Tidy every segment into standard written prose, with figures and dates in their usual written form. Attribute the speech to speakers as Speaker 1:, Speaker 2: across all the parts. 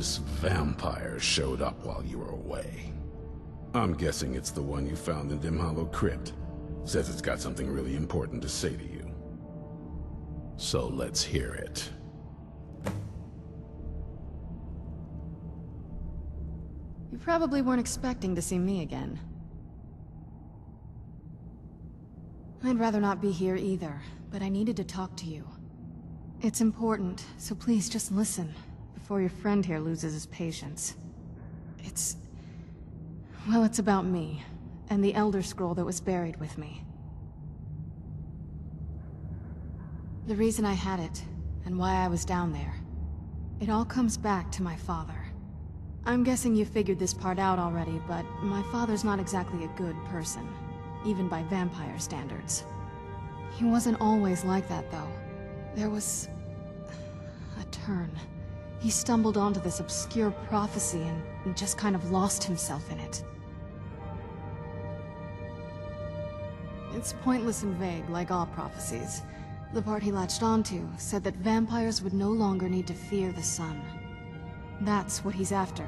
Speaker 1: This vampire showed up while you were away. I'm guessing it's the one you found in Dim Hollow Crypt. Says it's got something really important to say to you. So let's hear it.
Speaker 2: You probably weren't expecting to see me again. I'd rather not be here either, but I needed to talk to you. It's important, so please just listen, before your friend here loses his patience. Well, it's about me, and the Elder Scroll that was buried with me. The reason I had it, and why I was down there, it all comes back to my father. I'm guessing you figured this part out already, but my father's not exactly a good person, even by vampire standards. He wasn't always like that, though. There was a turn. He stumbled onto this obscure prophecy and just kind of lost himself in it. It's pointless and vague, like all prophecies. The part he latched onto said that vampires would no longer need to fear the sun. That's what he's after.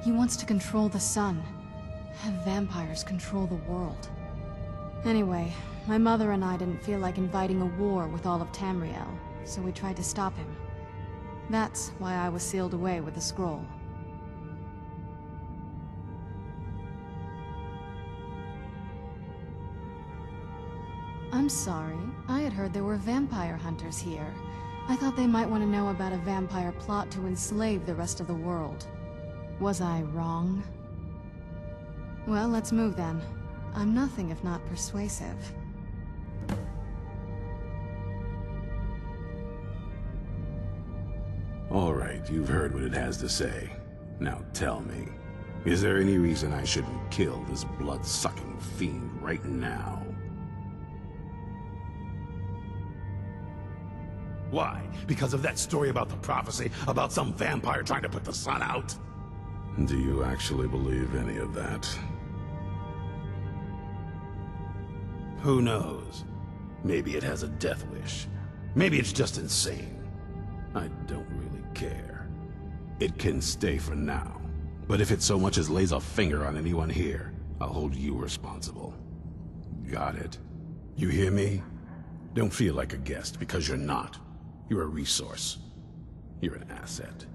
Speaker 2: He wants to control the sun. Have vampires control the world. Anyway, my mother and I didn't feel like inviting a war with all of Tamriel, so we tried to stop him. That's why I was sealed away with the scroll. I'm sorry. I had heard there were vampire hunters here. I thought they might want to know about a vampire plot to enslave the rest of the world. Was I wrong? Well, let's move then. I'm nothing if not persuasive.
Speaker 1: All right, you've heard what it has to say. Now tell me, is there any reason I shouldn't kill this blood-sucking fiend right now?
Speaker 3: Why? Because of that story about the prophecy, about some vampire trying to put the sun out?
Speaker 1: Do you actually believe any of that?
Speaker 3: Who knows? Maybe it has a death wish. Maybe it's just insane.
Speaker 1: I don't really care. It can stay for now. But if it so much as lays a finger on anyone here, I'll hold you responsible. Got it? You hear me? Don't feel like a guest, because you're not. You're a resource. You're an asset.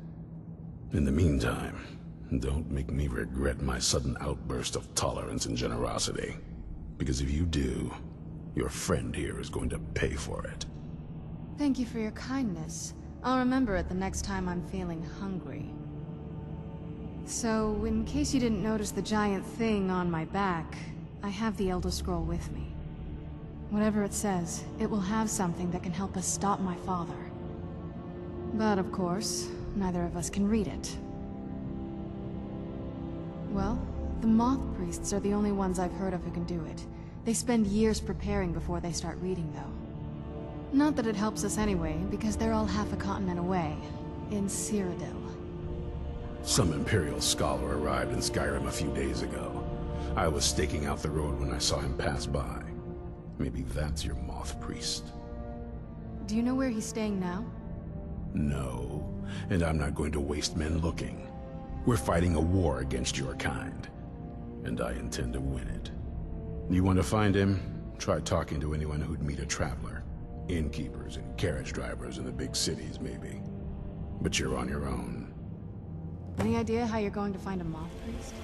Speaker 1: In the meantime, don't make me regret my sudden outburst of tolerance and generosity. Because if you do, your friend here is going to pay for it.
Speaker 2: Thank you for your kindness. I'll remember it the next time I'm feeling hungry. So, in case you didn't notice the giant thing on my back, I have the Elder Scroll with me. Whatever it says, it will have something that can help us stop my father. But of course, neither of us can read it. Well, the Moth Priests are the only ones I've heard of who can do it. They spend years preparing before they start reading, though. Not that it helps us anyway, because they're all half a continent away, in Cyrodiil.
Speaker 1: Some Imperial scholar arrived in Skyrim a few days ago. I was staking out the road when I saw him pass by. Maybe that's your Moth Priest.
Speaker 2: Do you know where he's staying now?
Speaker 1: No, and I'm not going to waste men looking. We're fighting a war against your kind, and I intend to win it. You want to find him? Try talking to anyone who'd meet a traveler. Innkeepers and carriage drivers in the big cities, maybe. But you're on your own.
Speaker 2: Any idea how you're going to find a Moth Priest?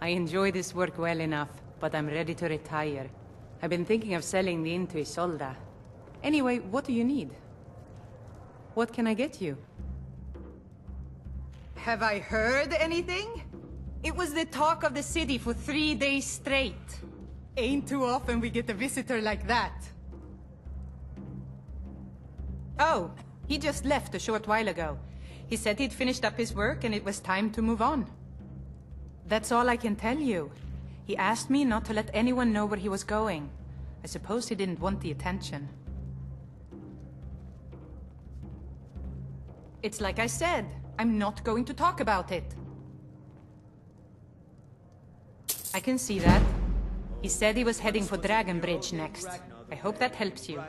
Speaker 4: I enjoy this work well enough, but I'm ready to retire. I've been thinking of selling the inn to Isolda. Anyway, what do you need? What can I get you? Have I heard anything? It was the talk of the city for 3 days straight. Ain't too often we get a visitor like that. Oh, he just left a short while ago. He said he'd finished up his work and it was time to move on. That's all I can tell you. He asked me not to let anyone know where he was going. I suppose he didn't want the attention. It's like I said, I'm not going to talk about it. I can see that. He said he was heading for Dragon Bridge next. I hope that helps you.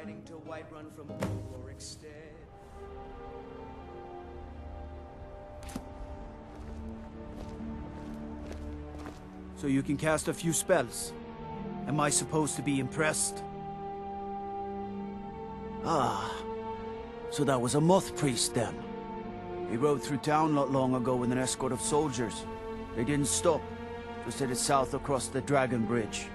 Speaker 5: So you can cast a few spells. Am I supposed to be impressed? Ah, so that was a Moth Priest then. He rode through town not long ago with an escort of soldiers. They didn't stop, just headed south across the Dragon Bridge.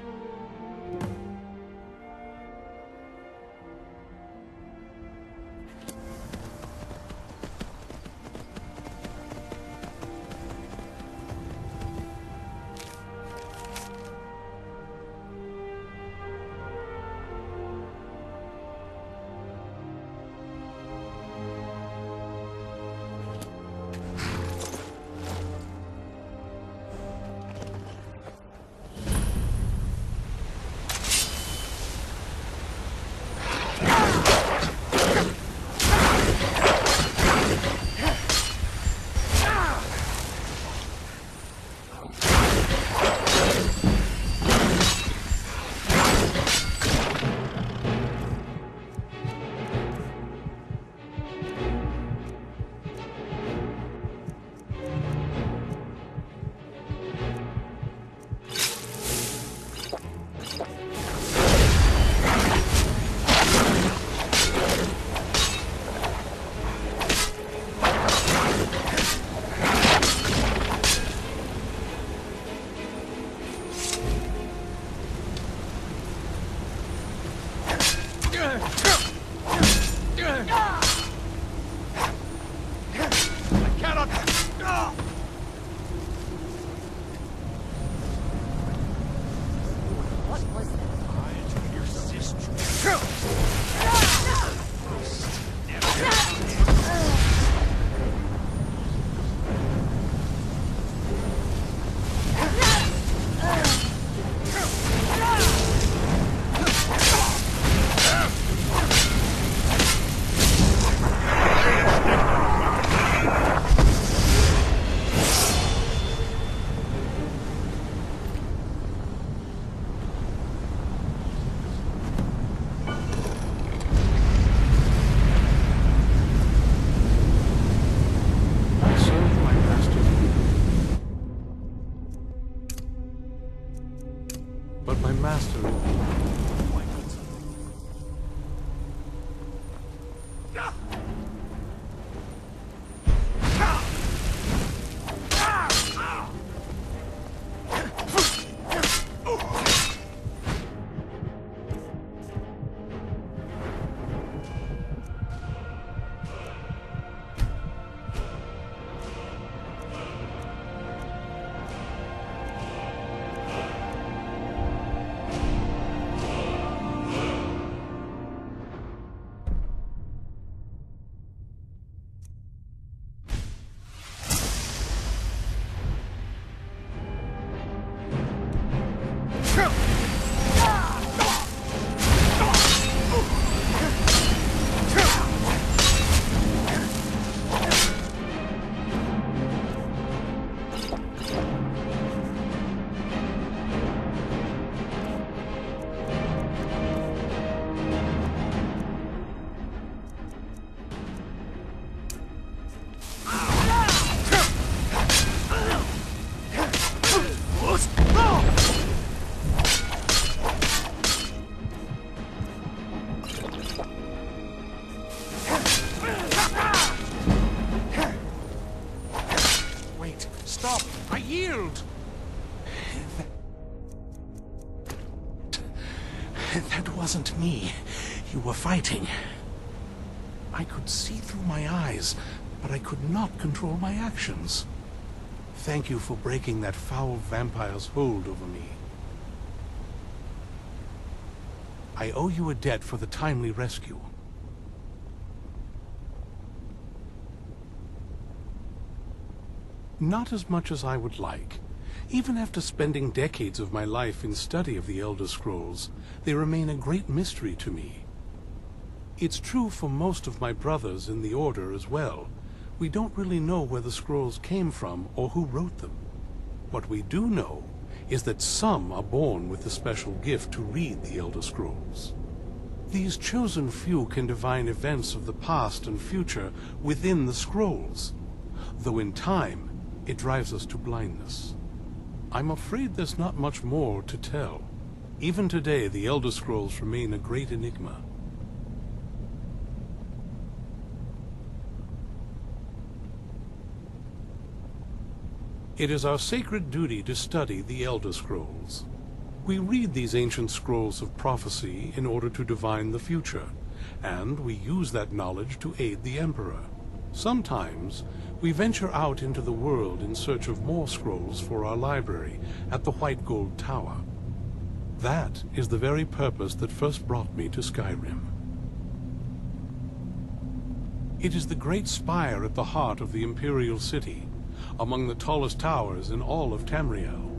Speaker 3: That wasn't me. You were fighting. I could see through my eyes, but I could not control my actions. Thank you for breaking that foul vampire's hold over me. I owe you a debt for the timely rescue. Not as much as I would like. Even after spending decades of my life in study of the Elder Scrolls, they remain a great mystery to me. It's true for most of my brothers in the Order as well. We don't really know where the scrolls came from or who wrote them. What we do know is that some are born with the special gift to read the Elder Scrolls. These chosen few can divine events of the past and future within the scrolls, though in time it drives us to blindness. I'm afraid there's not much more to tell. Even today, the Elder Scrolls remain a great enigma. It is our sacred duty to study the Elder Scrolls. We read these ancient scrolls of prophecy in order to divine the future, and we use that knowledge to aid the Emperor. Sometimes, we venture out into the world in search of more scrolls for our library at the White Gold Tower. That is the very purpose that first brought me to Skyrim. It is the great spire at the heart of the Imperial City, among the tallest towers in all of Tamriel.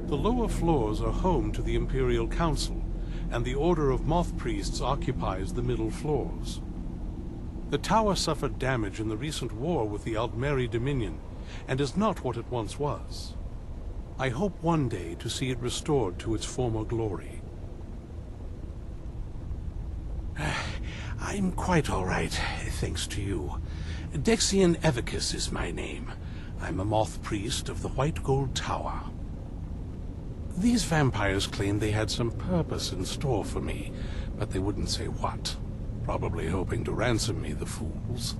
Speaker 3: The lower floors are home to the Imperial Council, and the Order of Moth Priests occupies the middle floors. The tower suffered damage in the recent war with the Aldmeri Dominion, and is not what it once was. I hope one day to see it restored to its former glory. I'm quite all right, thanks to you. Dexian Evicus is my name. I'm a Moth Priest of the White Gold Tower. These vampires claimed they had some purpose in store for me, but they wouldn't say what. Probably hoping to ransom me, the fools.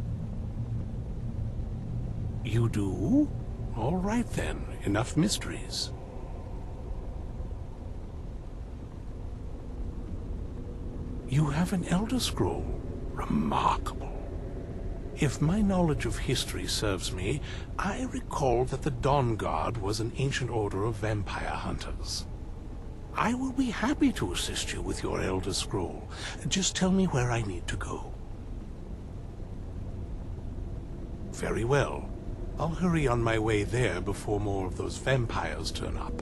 Speaker 3: You do? All right then, enough mysteries. You have an Elder Scroll. Remarkable. If my knowledge of history serves me, I recall that the Dawnguard was an ancient order of vampire hunters. I will be happy to assist you with your Elder Scroll. Just tell me where I need to go. Very well. I'll hurry on my way there before more of those vampires turn up.